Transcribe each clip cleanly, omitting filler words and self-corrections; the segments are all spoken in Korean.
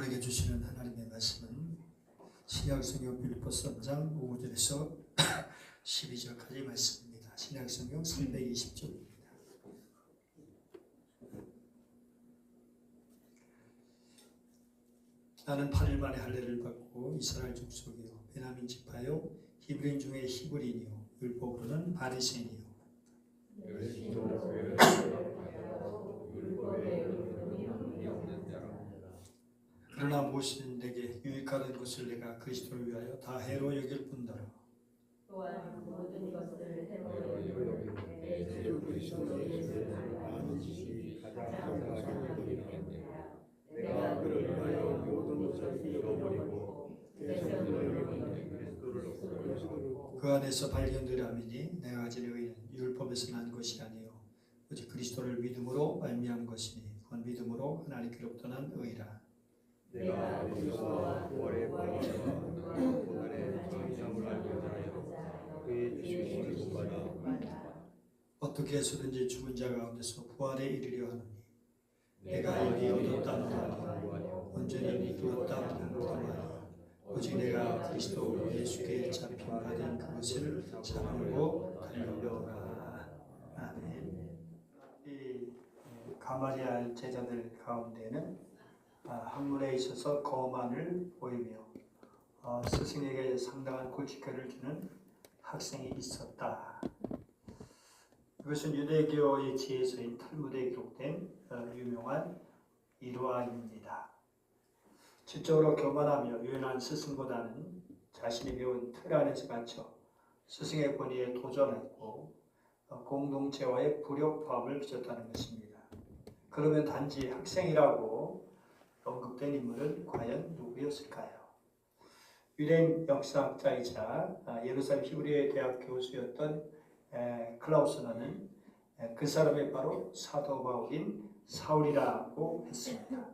우리에게 주시는 하나님의 말씀은 신약성경 빌립보서 3장 5절에서 12절까지 말씀입니다. 신약성경 320쪽입니다. 나는 8일 만에 할례를 받고 이스라엘 족속이요 베냐민 지파요 히브리인 중에 히브리인이요 율법으로는 바리새인이요 그러나 무엇이든 내게 유익하던 것을 내가 그리스도를 위하여 다 해로 여길 뿐더러 또한 모든 것을 해로 여기고 내 그리스도 예수를 아는 지식이 가장 감사하게 내가 그를 위하여 모든 것을 잃어버리고 대성을 여기는 그리스도를 그 안에서 발견되라미니 내가 가진 의는 율법에서 난 것이 아니요 오직 그리스도를 믿음으로 말미암은 것이니 그건 믿음으로 하나님께로부터 난 의라. 내가 그리스도와 부활의 관계와 고난의 정의함을 알고자 하여 그의 주심을 구하라. 어떻게 해서든지 죽은 자 가운데서 부활에 이르려 하노니 내가 이미 얻었다는 아니요 온전히 믿었다는 아니요 오직 내가 그리스도 예수께 잡힌 받은 그것을 잡으려고 달려오라. 아멘. 이 가마리알 제자들 가운데는 학문에 있어서 거만을 보이며 스승에게 상당한 골칫거리를 주는 학생이 있었다. 이것은 유대교의 지혜서인 탈무드에 기록된 유명한 일화입니다. 지적으로 교만하며 유연한 스승보다는 자신이 배운 틀 안에서 갇혀 스승의 권위에 도전했고 공동체와의 불협화음을 빚었다는 것입니다. 그러면 단지 학생이라고 언급된 인물은 과연 누구였을까요? 유대인 역사학자이자 예루살렘 히브리 대학 교수였던 클라우스너는 그 사람이 바로 사도 바울인 사울이라고 했습니다.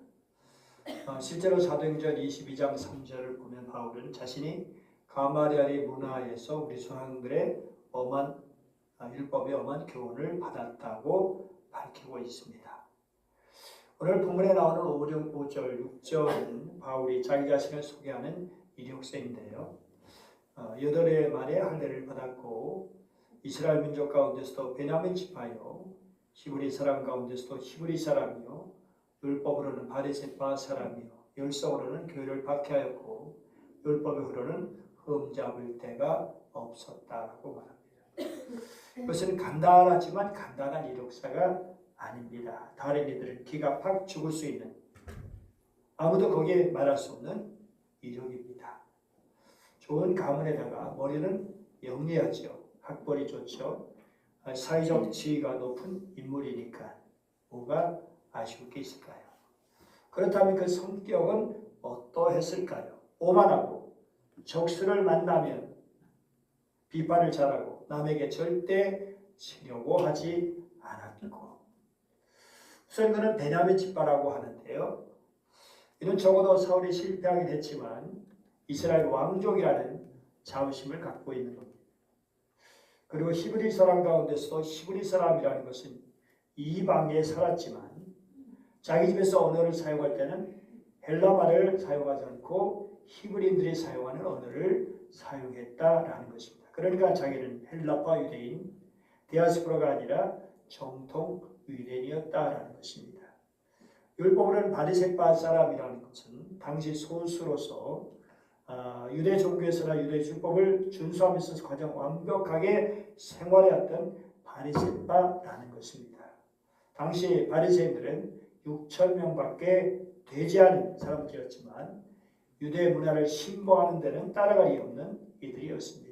실제로 사도행전 22장 3절을 보면 바울은 자신이 가마리알의 문화에서 우리 수학들의 엄한 율법의 엄한 교훈을 받았다고 밝히고 있습니다. 오늘 본문에 나오는 5절, 6절은 바울이 자기 자신을 소개하는 이력서인데요. 8해 만에 할례를 받았고 이스라엘 민족 가운데서도 베냐민 지파요 히브리 사람 가운데서도 히브리 사람이요 율법으로는 바리새파 사람이요 열성으로는 교회를 박해하였고 율법으로는 흠잡을 데가 없었다고 말합니다. 이것은 간단하지만 간단한 이력서가 아닙니다. 다른 이들은 기가 팍 죽을 수 있는 아무도 거기에 말할 수 없는 이력입니다. 좋은 가문에다가 머리는 영리하죠. 학벌이 좋죠. 사회적 지위가 높은 인물이니까 뭐가 아쉬울 게 있을까요? 그렇다면 그 성격은 어떠했을까요? 오만하고 적수를 만나면 비판을 잘하고 남에게 절대 지려고 하지 않았고 우선 그는 베냐민 지파라고 하는데요. 이는 적어도 사울이 실패하게 됐지만 이스라엘 왕족이라는 자부심을 갖고 있는 겁니다. 그리고 히브리 사람 가운데서도 히브리 사람이라는 것은 이방에 살았지만 자기 집에서 언어를 사용할 때는 헬라말을 사용하지 않고 히브리인들이 사용하는 언어를 사용했다라는 것입니다. 그러니까 자기는 헬라파 유대인, 디아스포라가 아니라 정통 유대인이었다라는 것입니다. 율법으로는 바리새파 사람이라는 것은 당시 소수로서 유대 종교에서나 유대 율법을 준수하면서 가장 완벽하게 생활해왔던 바리새파라는 것입니다. 당시 바리새인들은 6,000명밖에 되지 않은 사람들이었지만 유대 문화를 신봉하는 데는 따라갈 리 없는 이들이었습니다.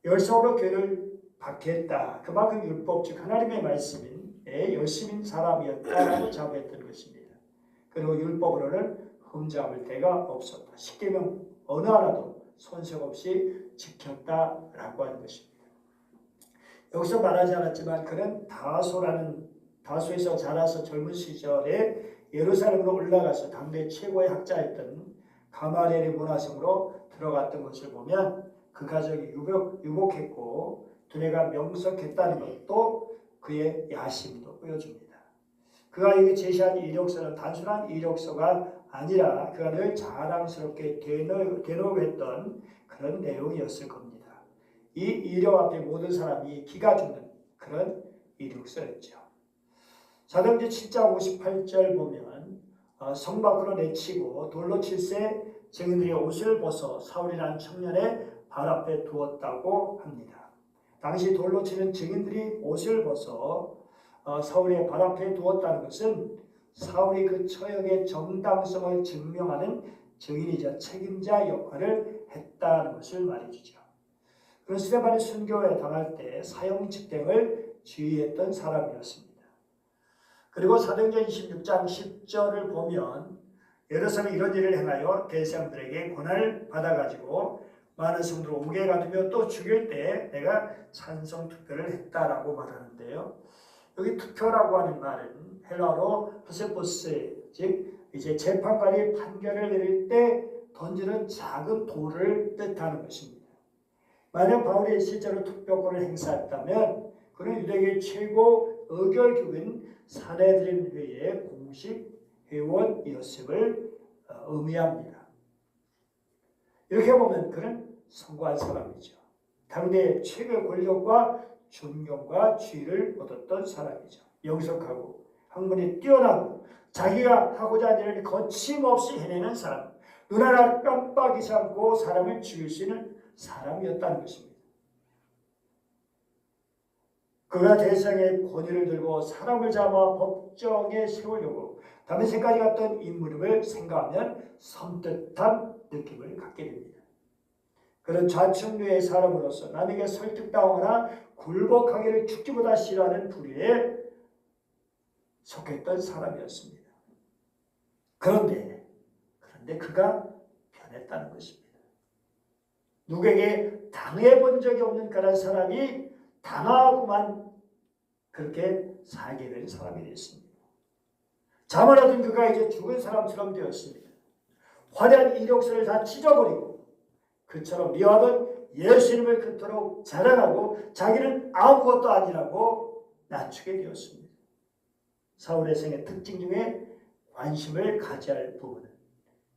열성으로 교회를 박해했다. 그만큼 율법 즉 하나님의 말씀에 열심인 사람이었다고 자부했던 것입니다. 그리고 율법으로는 흠잡을 데가 없었다. 십계명 어느 하나도 손색 없이 지켰다라고 하는 것입니다. 여기서 말하지 않았지만 그는 다소에서 자라서 젊은 시절에 예루살렘으로 올라가서 당대 최고의 학자였던 가마리엘의 문화성으로 들어갔던 것을 보면 그 가정이 유복했고 두뇌가 명석했다는 것도 그의 야심도 보여줍니다. 그가 여기 제시한 이력서는 단순한 이력서가 아니라 그가 늘 자랑스럽게 대놓했던 그런 내용이었을 겁니다. 이 이력 앞에 모든 사람이 기가 죽는 그런 이력서였죠. 사도행전 7장 58절 보면 성 밖으로 내치고 돌로 칠세 증인들이 옷을 벗어 사울이라는 청년의 발 앞에 두었다고 합니다. 당시 돌로 치는 증인들이 옷을 벗어 사울의 발 앞에 두었다는 것은 사울이 그 처형의 정당성을 증명하는 증인이자 책임자 역할을 했다는 것을 말해주죠. 그런 스데반이 순교에 당할 때 사형집행을 지휘했던 사람이었습니다. 그리고 사도행전 26장 10절을 보면 예루살렘에 이런 일을 행하여 대사람들에게 권한을 받아가지고 많은 성도를 옥에 가두며 또 죽일 때 내가 찬성 투표를 했다라고 말하는데요. 여기 투표라고 하는 말은 헬라어로 프세포스, 즉 이제 재판관이 판결을 내릴 때 던지는 작은 돌을 뜻하는 것입니다. 만약 바울이 실제로 투표권을 행사했다면 그는 유대교의 최고 의결국인 산헤드린 회의 공식 회원이었음을 의미합니다. 이렇게 보면 그는 성공한 사람이죠. 당대의 최고의 권력과 존경과 지위를 얻었던 사람이죠. 영석하고 학문이 뛰어나고 자기가 하고자 하는 일을 거침없이 해내는 사람, 눈 하나 깜빡이지 않고 사람을 죽일 수 있는 사람이었다는 것입니다. 그가 대성의 권위를 들고 사람을 잡아 법정에 세우려고 다메섹까지 갔던 인물임을 생각하면 섬뜩한 느낌을 갖게 됩니다. 그런 좌측류의 사람으로서 남에게 설득당하거나 굴복하기를 죽기보다 싫어하는 부류에 속했던 사람이었습니다. 그런데 그가 변했다는 것입니다. 누구에게 당해본 적이 없는 그런 사람이 당하고만 그렇게 살게 된 사람이 됐습니다. 잠을 얻은 그가 이제 죽은 사람처럼 되었습니다. 화려한 이력서를 다 찢어버리고 그처럼 미워하던 예수님을 그토록 자랑하고 자기는 아무것도 아니라고 낮추게 되었습니다. 사울의 생의 특징 중에 관심을 가져야 할 부분은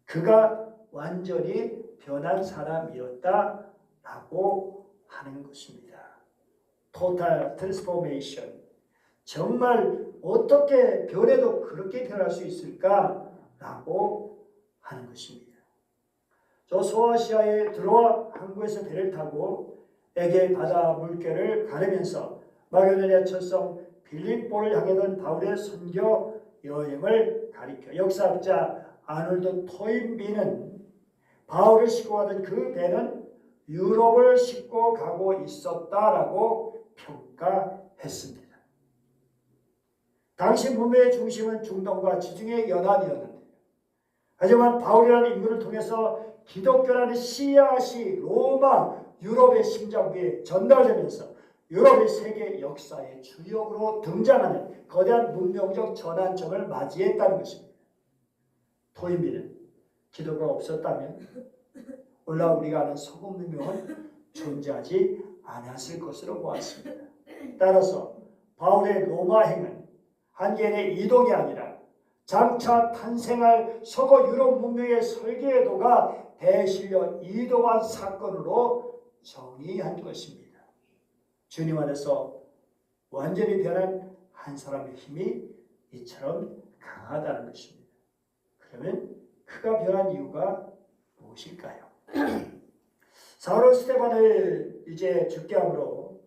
그가 완전히 변한 사람이었다라고 하는 것입니다. 토탈 트랜스포메이션. 정말 어떻게 변해도 그렇게 변할 수 있을까라고 하는 것입니다. 저 소아시아에 들어와 항구에서 배를 타고 에게 바다 물결을 가르면서 마게도니아 첫성 빌립보를 향하던 바울의 선교 여행을 가리켜 역사학자 아놀드 토인비는 바울을 싣고 가던 그 배는 유럽을 싣고 가고 있었다라고 평가했습니다. 당시 문명의 중심은 중동과 지중해 연안이었는데 하지만 바울이라는 인물을 통해서 기독교라는 씨앗이 로마, 유럽의 심장부에 전달되면서 유럽의 세계 역사의 주역으로 등장하는 거대한 문명적 전환점을 맞이했다는 것입니다. 토인비는 기독교가 없었다면 오늘 우리가 아는 소금 문명은 존재하지 않았을 것으로 보았습니다. 따라서 바울의 로마행은 한 개인의 이동이 아니라 장차 탄생할 서구 유럽 문명의 설계도가 대실려 이동한 사건으로 정의한 것입니다. 주님 안에서 완전히 변한 한 사람의 힘이 이처럼 강하다는 것입니다. 그러면 그가 변한 이유가 무엇일까요? 사울은 스데반을 이제 죽게 함으로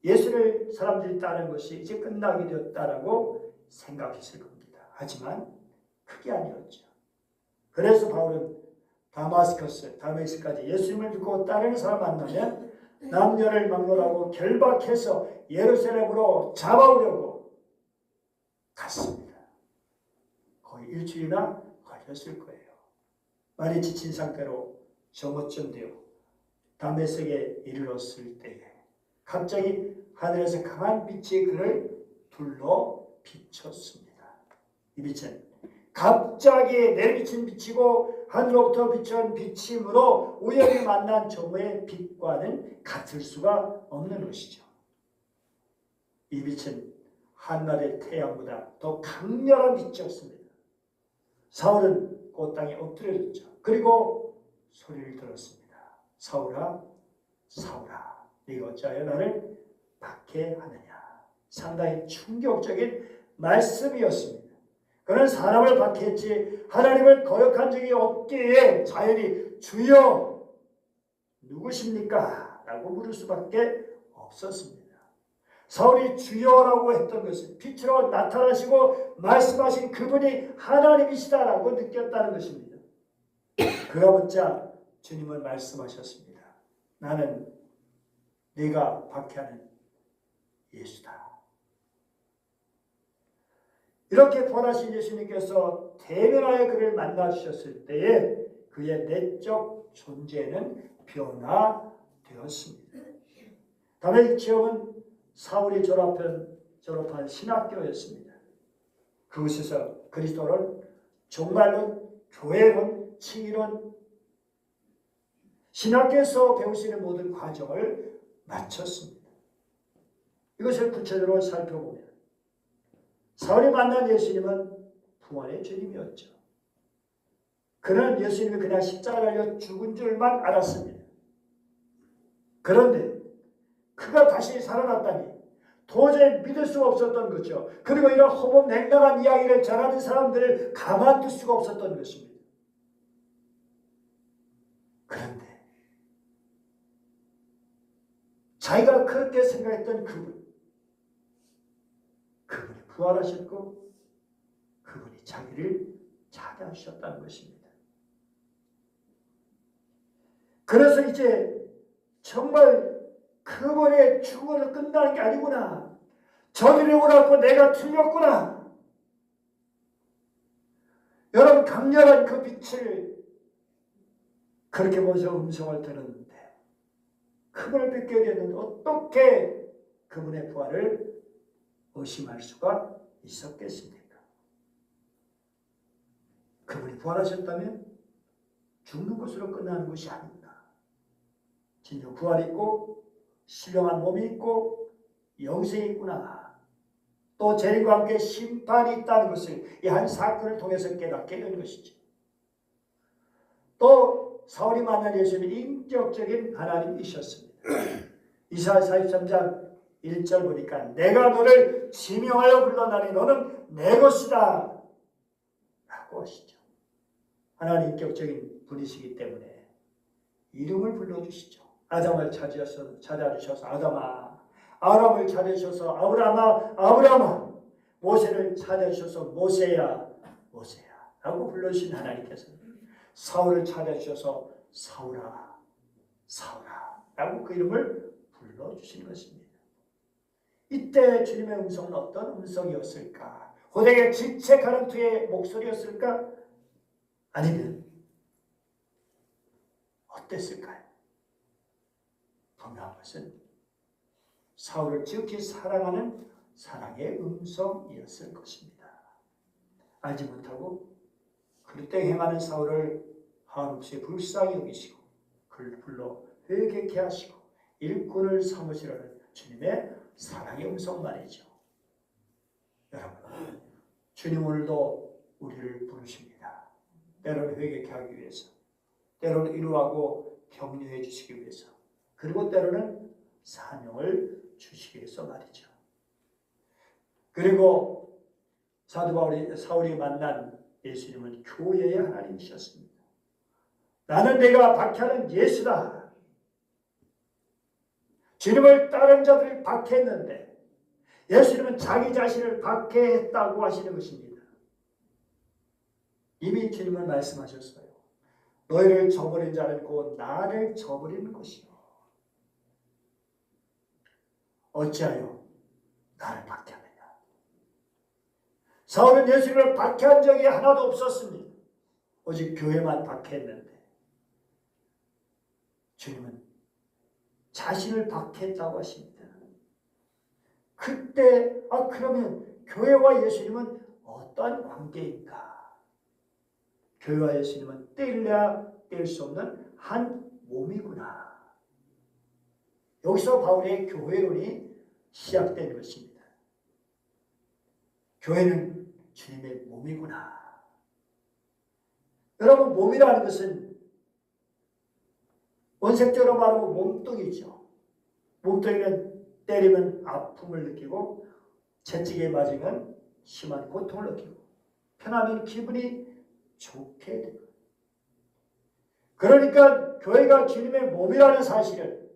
예수를 사람들이 따르는 것이 이제 끝나게 되었다라고 생각했을 겁니다. 하지만 그게 아니었죠. 그래서 바울은 다메섹까지 예수님을 믿고 따르는 사람 만나면 남녀를 막론하고 결박해서 예루살렘으로 잡아오려고 갔습니다. 거의 일주일이나 걸렸을 거예요. 많이 지친 상태로 정오쯤 되어 다메섹에 이르렀을 때에 갑자기 하늘에서 강한 빛이 그를 둘러 비쳤습니다. 이 빛은 갑자기 내리비친 빛이고 하늘로부터 비춘 빛이므로 우연히 만난 정오의 빛과는 같을 수가 없는 것이죠. 이 빛은 한낮의 태양보다 더 강렬한 빛이었습니다. 사울은 그 땅에 엎드려졌죠. 그리고 소리를 들었습니다. 사울아, 사울아, 네가 어찌하여 나를 박해하느냐. 상당히 충격적인 말씀이었습니다. 그는 사람을 박해했지 하나님을 거역한 적이 없기에 자연히 주여 누구십니까? 라고 물을 수밖에 없었습니다. 사울이 주여라고 했던 것은 빛으로 나타나시고 말씀하신 그분이 하나님이시다라고 느꼈다는 것입니다. 그가 묻자 주님은 말씀하셨습니다. 나는 네가 박해하는 예수다. 이렇게 부활하신 예수님께서 대면하여 그를 만나주셨을 때에 그의 내적 존재는 변화되었습니다. 다메섹 지역은 사울이 졸업한 신학교였습니다. 그곳에서 그리스도를 종말론, 교회론, 칭의론, 신학교에서 배우시는 모든 과정을 마쳤습니다. 이것을 구체적으로 살펴보면 사울이 만난 예수님은 부활의 주님이었죠. 그는 예수님이 그냥 십자가에 달려 죽은 줄만 알았습니다. 그런데 그가 다시 살아났다니 도저히 믿을 수가 없었던 거죠. 그리고 이런 허무맹랑한 이야기를 전하는 사람들을 가만둘 수가 없었던 것입니다. 그런데 자기가 그렇게 생각했던 그분이 부활하셨고 그분이 자기를 찾아주셨다는 것입니다. 그래서 이제 정말 그분의 죽음으로 끝나는 게 아니구나. 저들이 오라고 내가 틀렸구나. 여러분 강렬한 그 빛을 그렇게 보면서 음성을 들었는데 그분을 뵙게 되는 어떻게 그분의 부활을 의심할 수가 있었겠습니까? 그분이 부활하셨다면 죽는 것으로 끝나는 것이 아닙니다. 진정 부활이 있고 신령한 몸이 있고 영생이 있구나. 또 재림과 함께 심판이 있다는 것을 이 한 사건을 통해서 깨닫게 된 것이죠. 또 사울이 만난 예수님은 인격적인 하나님이셨습니다. 이사야 43장 1절 보니까 내가 너를 지명하여 불러나니 너는 내 것이다 라고 하시죠. 하나님 인격적인 분이시기 때문에 이름을 불러주시죠. 아담을 찾아주셔서 아담아, 아람을 찾아주셔서 아브라함아, 아브라함아, 모세를 찾아주셔서 모세야, 모세야 라고 불러주신 하나님께서 사울을 찾아주셔서 사울아, 사울아 라고 그 이름을 불러주신 것입니다. 이때 주님의 음성은 어떤 음성이었을까? 고되게 질책하는 투의 목소리였을까? 아니면 어땠을까요? 분명한 것은 사울을 지극히 사랑하는 사랑의 음성이었을 것입니다. 알지 못하고 그릇되게 행하는 사울을 한없이 불쌍히 여기시고 그를 불러 회개케 하시고 일꾼을 삼으시라는 주님의 사랑의 음성 말이죠. 여러분, 주님 오늘도 우리를 부르십니다. 때로는 회개케 하기 위해서, 때로는 위로하고 격려해 주시기 위해서, 그리고 때로는 사명을 주시기 위해서 말이죠. 그리고 사도 사울이 만난 예수님은 교회의 하나님이셨습니다. 나는 내가 박해하는 예수다. 주님을 따른 자들을 박해했는데 예수님은 자기 자신을 박해했다고 하시는 것입니다. 이미 주님은 말씀하셨어요. 너희를 저버린 자는 곧 나를 저버리는 것이요. 어찌하여 나를 박해하느냐. 사울은 예수님을 박해한 적이 하나도 없었습니다. 오직 교회만 박해했는데 주님은 자신을 박해했다고 하십니다. 그때 그러면 교회와 예수님은 어떠한 관계인가? 교회와 예수님은 떼려야 뗄 수 없는 한 몸이구나. 여기서 바울의 교회론이 시작된 것입니다. 교회는 주님의 몸이구나. 여러분, 몸이라는 것은 원색적으로 말하면 몸뚱이죠. 몸뚱이는 때리면 아픔을 느끼고 채찍에 맞으면 심한 고통을 느끼고 편하면 기분이 좋게 되고, 그러니까 교회가 주님의 몸이라는 사실을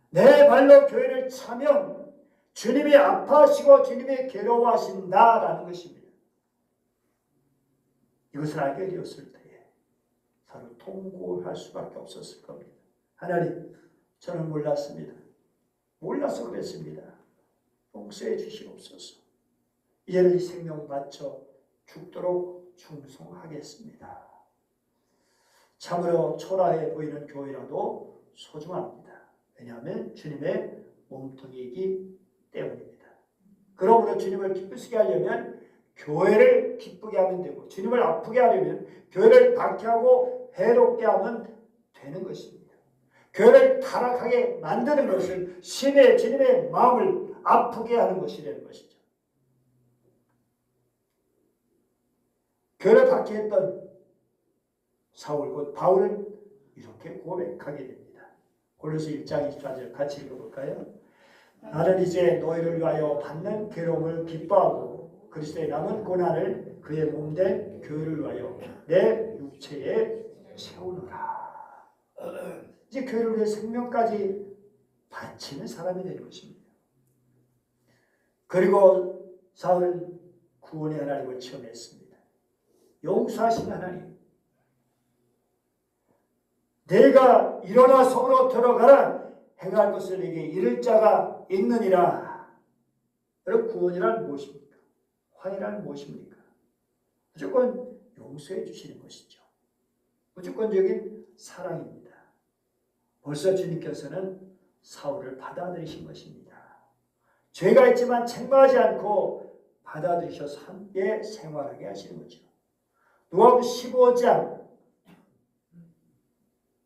내 발로 교회를 차면 주님이 아파하시고 주님이 괴로워하신다라는 것입니다. 이것을 알게 되었을 때에 서로 통곡할 수밖에 없었을 겁니다. 하나님, 저는 몰랐습니다. 몰라서 그랬습니다. 용서해 주시옵소서. 이제는 이 생명 바쳐 죽도록 충성하겠습니다. 참으로 초라해 보이는 교회라도 소중합니다. 왜냐하면 주님의 몸통이기 때문입니다. 그러므로 주님을 기쁘시게 하려면 교회를 기쁘게 하면 되고, 주님을 아프게 하려면 교회를 박해하고 해롭게 하면 되는 것입니다. 교회를 타락하게 만드는 것은 주님의 마음을 아프게 하는 것이라는 것이죠. 교회를 박해했던 사울 곧 바울은 이렇게 고백하게 됩니다. 골로새 1장 24절 같이 읽어볼까요? 나는 이제 너희를 위하여 받는 괴로움을 기뻐하고 그리스도의 남은 고난을 그의 몸된 교회를 위하여 내 육체에 채우노라. 이제 교회를 위해 생명까지 바치는 사람이 되는 것입니다. 그리고 사울은 구원의 하나님을 체험했습니다. 용서하신 하나님, 내가 일어나 성으로 들어가라. 행할 것을 내게 이를 자가 있느니라. 여러분, 구원이란 무엇입니까? 화해란 무엇입니까? 무조건 용서해 주시는 것이죠. 무조건적인 사랑입니다. 벌써 주님께서는 사울을 받아들이신 것입니다. 죄가 있지만 책망하지 않고 받아들이셔서 함께 생활하게 하시는 거죠. 누가복음 15장,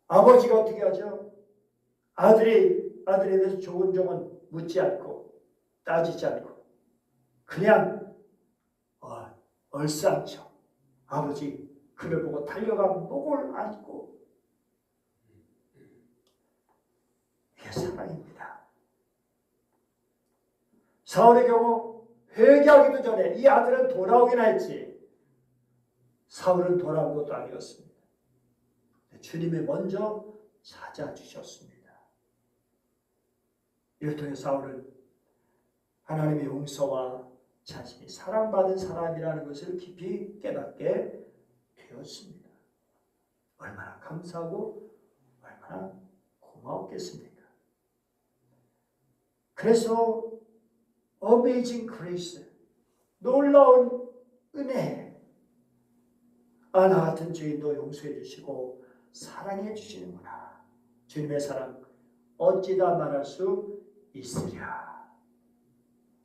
아버지가 어떻게 하죠? 아들에 대해서 조곤조곤 묻지 않고 따지지 않고 그냥 얼싸안죠. 아버지 그를 보고 달려가 목을 안고. 이게 사랑입니다. 사울의 경우 회개하기도 전에 이 아들은 돌아오기나 했지 사울은 돌아온 것도 아니었습니다. 주님이 먼저 찾아주셨습니다. 이를 통해 사울은 하나님의 용서와 자신이 사랑받은 사람이라는 것을 깊이 깨닫게 되었습니다. 얼마나 감사하고 얼마나 고마웠겠습니까? 그래서 Amazing Grace, 놀라운 은혜, 나 같은 죄인도 용서해 주시고 사랑해 주시는구나. 주님의 사랑 어찌다 말할 수 있으랴.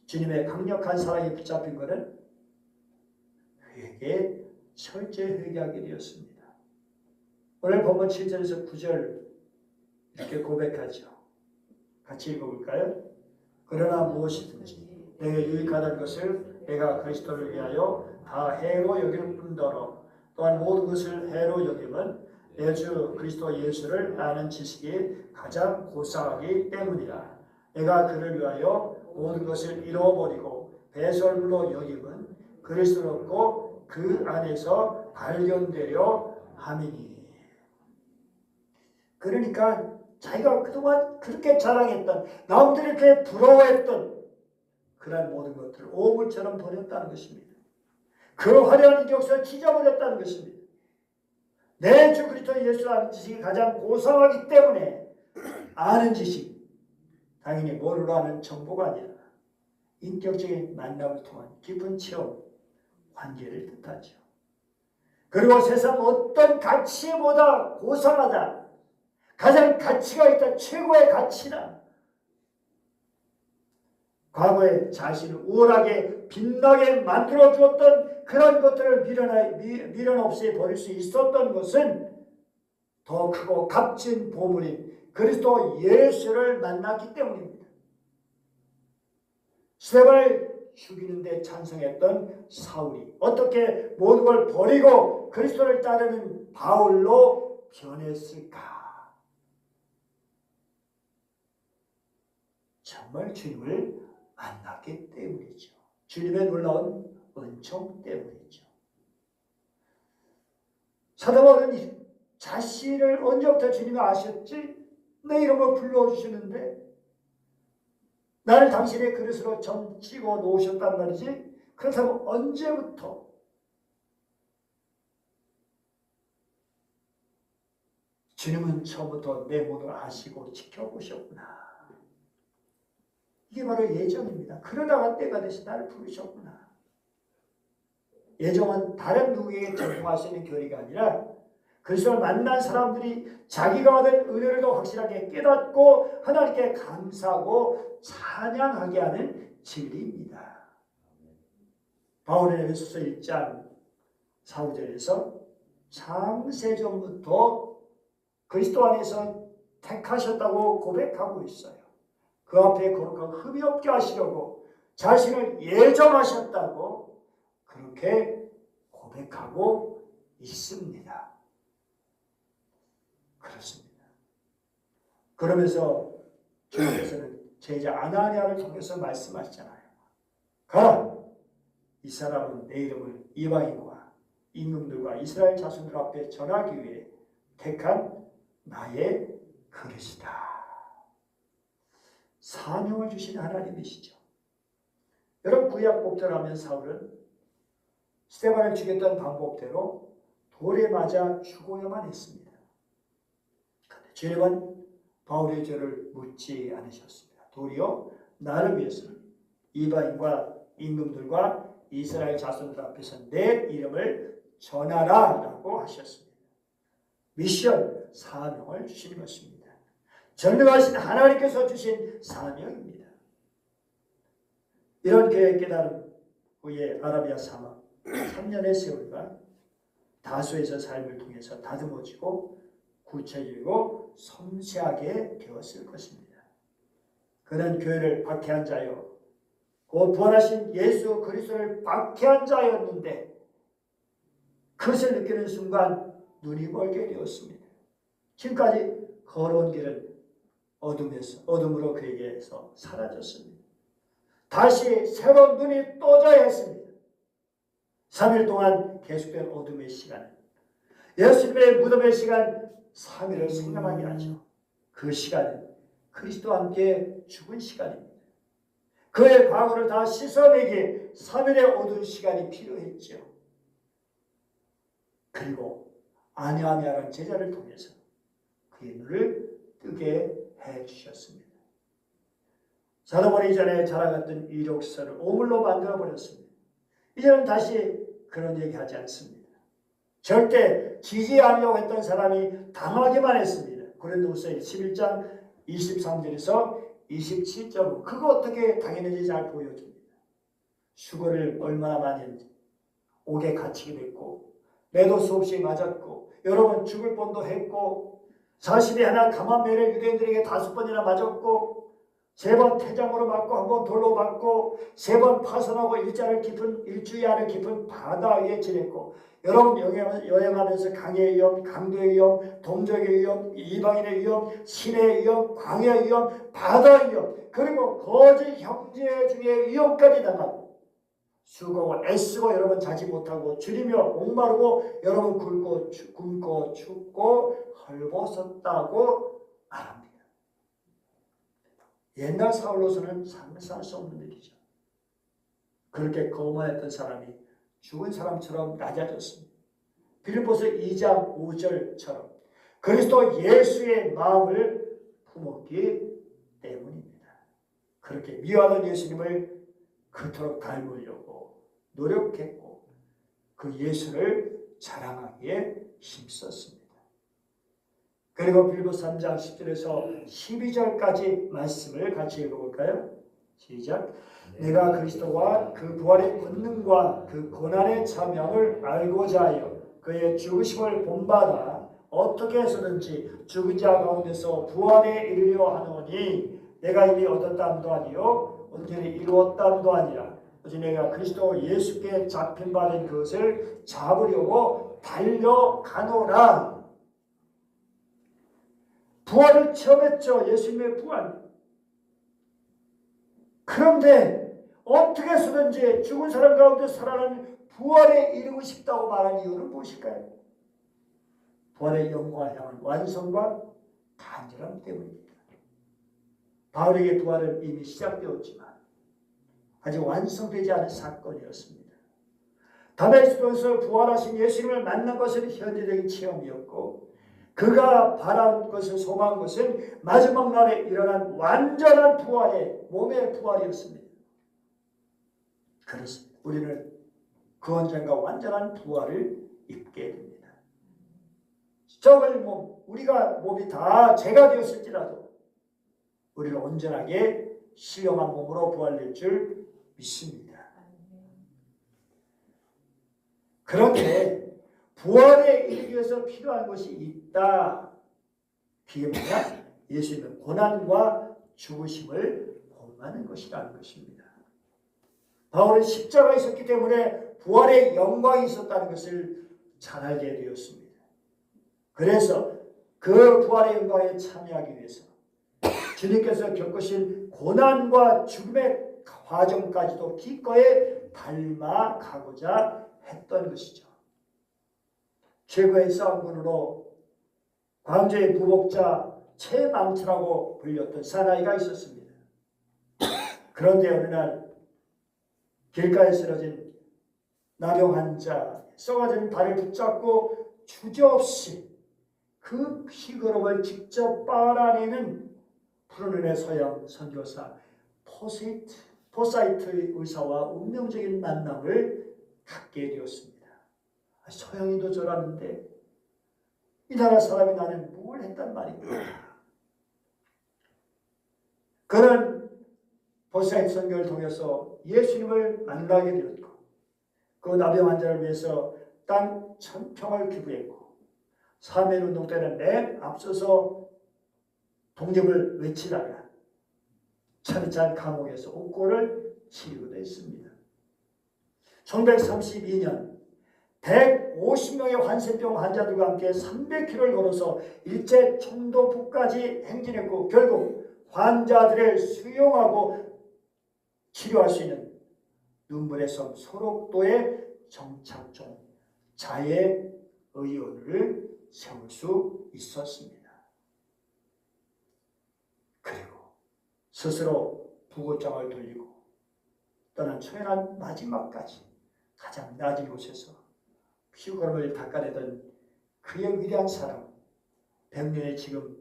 주님의 강력한 사랑에 붙잡힌 것은 철저히 회개하게 되었습니다. 오늘 본문 7절에서 9절 이렇게 고백하죠. 같이 읽어볼까요? 그러나 무엇이든지 내게 유익하다는 것을 내가 그리스도를 위하여 다 해로 여길 뿐더러 또한 모든 것을 해로 여김은 내 주 그리스도 예수를 아는 지식이 가장 고상하기 때문이라. 내가 그를 위하여 모든 것을 잃어버리고 배설물로 여김은 그리스도를 얻고 그 안에서 발견되려 함이니. 그러니까 자기가 그동안 그렇게 자랑했던, 남들이 이렇게 부러워했던 그런 모든 것들을 오물처럼 버렸다는 것입니다. 그 화려한 이력서를 찢어버렸다는 것입니다. 내 주 그리스도 예수 아는 지식이 가장 고상하기 때문에 아는 지식, 당연히 모르로 아는 정보가 아니라 인격적인 만남을 통한 깊은 체험, 관계를 뜻하죠. 그리고 세상 어떤 가치보다 고상하다, 가장 가치가 있다, 최고의 가치다. 과거에 자신을 우월하게 빛나게 만들어 주었던 그런 것들을 미련 없이 버릴 수 있었던 것은 더 크고 값진 보물인 그리스도 예수를 만났기 때문입니다. 스데반을 죽이는데 찬성했던 사울이 어떻게 모든 걸 버리고 그리스도를 따르는 바울로 변했을까? 정말 주님을 만났기 때문이죠. 주님의 놀라운 은총 때문이죠. 사도 바울은 자신을 언제부터 주님이 아셨지? 내 이름을 불러주시는데 나를 당신의 그릇으로 점찍어 놓으셨단 말이지. 그렇다면 언제부터 주님은 처음부터 내 몸을 아시고 지켜보셨구나. 이게 바로 예정입니다. 그러다가 때가 되시 나를 부르셨구나. 예정은 다른 누구에게 전송할 수 있는 교리가 아니라 그리스도를 만난 사람들이 자기가 얻은 은혜를 더 확실하게 깨닫고 하나님께 감사하고 찬양하게 하는 진리입니다. 바울의 에베소서 1장 4, 5절에서 창세전부터 그리스도 안에서 택하셨다고 고백하고 있어요. 그 앞에 거룩하고 흠이 없게 하시려고 자신을 예정하셨다고 그렇게 고백하고 있습니다. 그렇습니다. 그러면서 주님께서는 제자 아나니아를 통해서 말씀하시잖아요. 가라! 이 사람은 내 이름을 이방인과 임금들과 이스라엘 자손들 앞에 전하기 위해 택한 나의 그릇이다. 사명을 주신 하나님이시죠. 여러분 구약 법대로하면 사울은 스데반을 죽였던 방법대로 돌에 맞아 죽어야만 했습니다. 그런데 주님은 바울의 죄를 묻지 않으셨습니다. 도리어 나를 위해서 이방인과 임금들과 이스라엘 자손들 앞에서 내 이름을 전하라 라고 하셨습니다. 미션, 사명을 주시는 것입니다. 전능하신 하나님께서 주신 사명입니다. 이런 교회의 깨달음 후에 아라비아 사막 3년의 세월과 다수에서 삶을 통해서 다듬어지고 구체적이고 섬세하게 되었을 것입니다. 그는 교회를 박해한 자요 곧 부활하신 예수 그리스도를 박해한 자였는데 그것을 느끼는 순간 눈이 멀게 되었습니다. 지금까지 걸어온 길은 어둠으로 그에게서 사라졌습니다. 다시 새로운 눈이 떠져야 했습니다. 3일 동안 계속된 어둠의 시간, 예수님의 무덤의 시간 3일을 생각하게 하죠. 그 시간은 그리스도와 함께 죽은 시간입니다. 그의 과거를 다 씻어내기 3일의 어두운 시간이 필요했죠. 그리고 아나니아라는 제자를 통해서 그의 눈을 뜨게 해주셨습니다. 사도 바울이 이전에 자랑했던 이력서를 오물로 만들어버렸습니다. 이제는 다시 그런 얘기하지 않습니다. 절대 지지 않으려고 했던 사람이 당하기만 했습니다. 고린도후서 11장 23절에서 27절 그거 어떻게 당했는지 잘 보여줍니다. 수고를 얼마나 많이 했는지 옥에 갇히게 됐고 매도 수없이 맞았고 여러 번 죽을 뻔도 했고 40에 하나 감암매를 유대인들에게 5번이나 맞았고 3번 태장으로 맞고 1번 돌로 맞고 3번 파선하고 일주야를 깊은 바다 위에 지냈고 여러분 여행하면서 강의 위험, 강도의 위험, 동족의 위험, 이방인의 위험, 신의 위험, 광야의 위험, 바다의 위험 그리고 거짓 형제 중에 위험까지 당하고 수고하고 애쓰고 여러분 자지 못하고 줄이며 목마르고 여러분 굶고 춥고 헐벗었다고 말합니다. 옛날 사울로서는 상상할 수 없는 일이죠. 그렇게 거만했던 사람이 죽은 사람처럼 낮아졌습니다. 빌립보서 2장 5절처럼 그리스도 예수의 마음을 품었기 때문입니다. 그렇게 미워하던 예수님을 그토록 닮으려고 노력했고 그 예수를 자랑하기에 힘썼습니다. 그리고 빌립보서 3장 10절에서 12절까지 말씀을 같이 읽어볼까요? 시작. 내가 그리스도와 그 부활의 권능과 그 고난의 참여를 알고자 하여 그의 죽으심을 본받아 어떻게 해서든지 죽은 자 가운데서 부활에 이르려 하노니 내가 이미 얻었다함도 아니요 온전히 이루었다함도 아니라 어제 내가 그리스도 예수께 잡힌 바 된 것을 잡으려고 달려가노라. 부활을 체험했죠. 예수님의 부활. 그런데 어떻게 해서든지 죽은 사람 가운데 살아나는 부활에 이르고 싶다고 말한 이유는 무엇일까요? 부활의 영광을 향한 완성과 간절함 때문입니다. 바울에게 부활은 이미 시작되었지만 아직 완성되지 않은 사건이었습니다. 다메섹에서 부활하신 예수님을 만난 것은 현재적인 체험이었고 그가 바란 것을 소망한 것은 마지막 날에 일어난 완전한 부활의 몸의 부활이었습니다. 그렇습니다. 우리는 그 언젠가 완전한 부활을 입게 됩니다. 저걸 우리가 몸이 다 죄가 되었을지라도 우리는 온전하게 신령한 몸으로 부활될 줄 믿습니다. 그런데 부활에 이르기 위해서 필요한 것이 있다. 그게 뭐냐? 예수님의 고난과 죽으심을 본받는 것이라는 것입니다. 바울은 십자가에 있었기 때문에 부활의 영광이 있었다는 것을 잘 알게 되었습니다. 그래서 그 부활의 영광에 참여하기 위해서 주님께서 겪으신 고난과 죽음의 과정까지도 기꺼이 닮아가고자 했던 것이죠. 최고의 싸움꾼으로 광주의 부복자 최망치라고 불렸던 사나이가 있었습니다. 그런데 어느 날 길가에 쓰러진 나병 환자 썩어진 발을 붙잡고 주저없이 그 피그름을 직접 빨아내는 푸른은혜 서양 선교사 포사이트 의사와 운명적인 만남을 갖게 되었습니다. 서양인도 저라는데 이 나라 사람이 나는 뭘 했단 말인가. 그는 포사이트 선교를 통해서 예수님을 만나게 되었고 그 나병 환자를 위해서 땅 1000평을 기부했고 사면운동 때는 맨 앞서서 독립을 외치다가 차디찬 감옥에서 옥고를 치르기도 했습니다. 1932년 150명의 환센병 환자들과 함께 300km를 걸어서 일제 총독부까지 행진했고 결국 환자들을 수용하고 치료할 수 있는 눈물의 섬 소록도에 정착종 자해의원을 세울 수 있었습니다. 그리고 스스로 부고장을 돌리고 떠난 초연한 마지막까지 가장 낮은 곳에서 피부걸음을 닦아내던 그의 위대한 사랑 100년의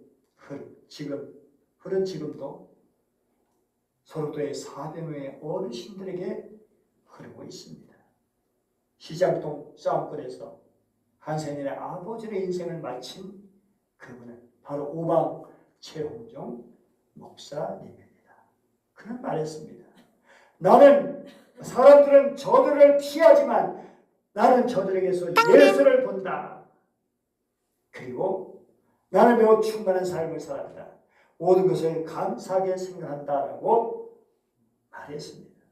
흐른 지금도 소록도의 400명의 어르신들에게 흐르고 있습니다. 시장동 싸움꾼에서 한센인의 아버지의 인생을 마친 그분은 바로 오방 최홍정 목사님입니다. 그는 말했습니다. 나는 사람들은 저들을 피하지만 나는 저들에게서 예수를 본다. 그리고 나는 매우 충만한 삶을 살았다. 모든 것을 감사하게 생각한다라고 말했습니다.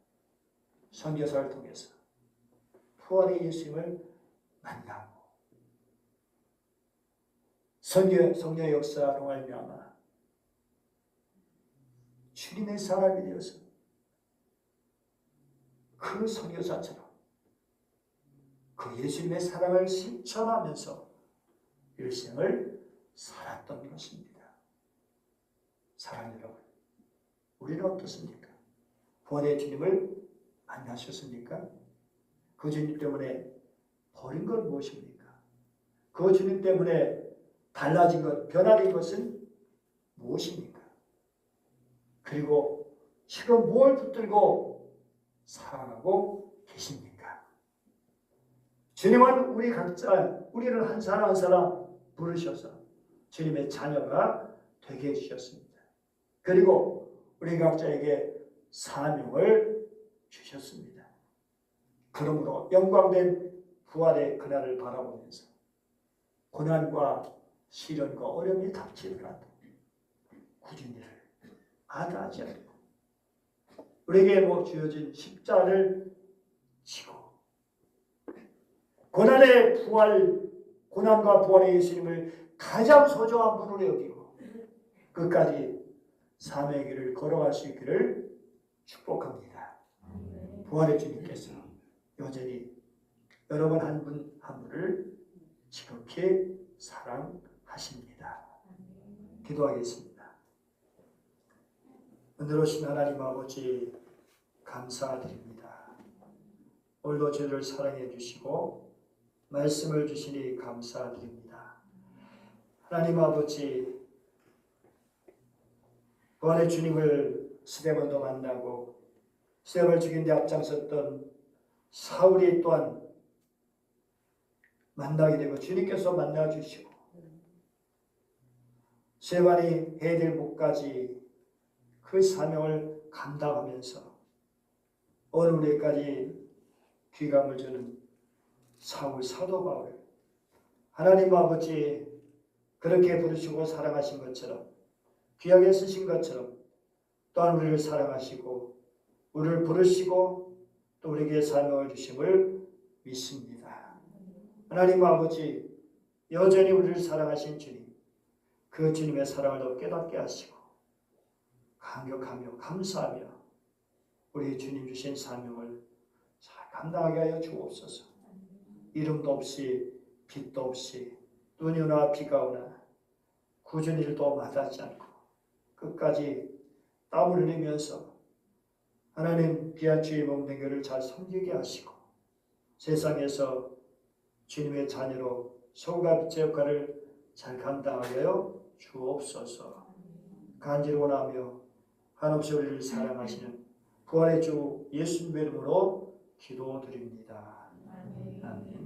선교사를 통해서 부활의 예수님을 만나고 성령의 역사로 말미암아 주님의 사람이 되어서 그 선교사처럼 그 예수님의 사랑을 실천하면서 일생을 살았던 것입니다. 사랑하는 여러분, 우리는 어떻습니까? 부활의 주님을 만나셨습니까? 그 주님 때문에 버린 건 무엇입니까? 그 주님 때문에 달라진 것, 변화된 것은 무엇입니까? 그리고 지금 뭘 붙들고 살아가고 계십니까? 주님은 우리 각자, 우리를 한 사람 한 사람 부르셔서 주님의 자녀가 되게 해주셨습니다. 그리고 우리 각자에게 사명을 주셨습니다. 그러므로 영광된 부활의 그날을 바라보면서 고난과 시련과 어려움이 닥치더라도 꾸준히 마다하지 않고 우리에게 주어진 십자를 지고 고난과 부활의 예수님을 가장 소중한 분으로 여기고 끝까지 삶의 길을 걸어갈 수 있기를 축복합니다. 부활의 주님께서 여전히 여러분 한 분 한 분을 지극히 사랑하십니다. 기도하겠습니다. 은혜로 오신 하나님 아버지 감사드립니다. 오늘도 저희를 사랑해 주시고 말씀을 주시니 감사드립니다. 하나님 아버지 부활의 주님을 스데반도 만나고 스데반을 죽인 데 앞장섰던 사울이 또한 만나게 되고 주님께서 만나주시고 스데반이 해야 될 몫까지 그 사명을 감당하면서 오늘까지 귀감을 주는 사울 사도 바울 하나님 아버지 그렇게 부르시고 사랑하신 것처럼 귀하게 쓰신 것처럼 또한 우리를 사랑하시고 우리를 부르시고 또 우리에게 사명을 주심을 믿습니다. 하나님 아버지 여전히 우리를 사랑하신 주님 그 주님의 사랑을 더 깨닫게 하시고 감격하며 감사하며 우리 주님 주신 사명을 잘 감당하게 하여 주옵소서. 이름도 없이 빛도 없이 눈이 오나 비가 오나 굳은 일도 마다하지 않고 끝까지 땀을 흘리면서 하나님 귀한 주의 몸된 교를 잘 섬기게 하시고 세상에서 주님의 자녀로 소금과 빛의 역할을 잘 감당하게 하여 주옵소서. 간절히 원하며 한없이 우리를 사랑하시는 부활의 주 예수님의 이름으로 기도드립니다. 아멘.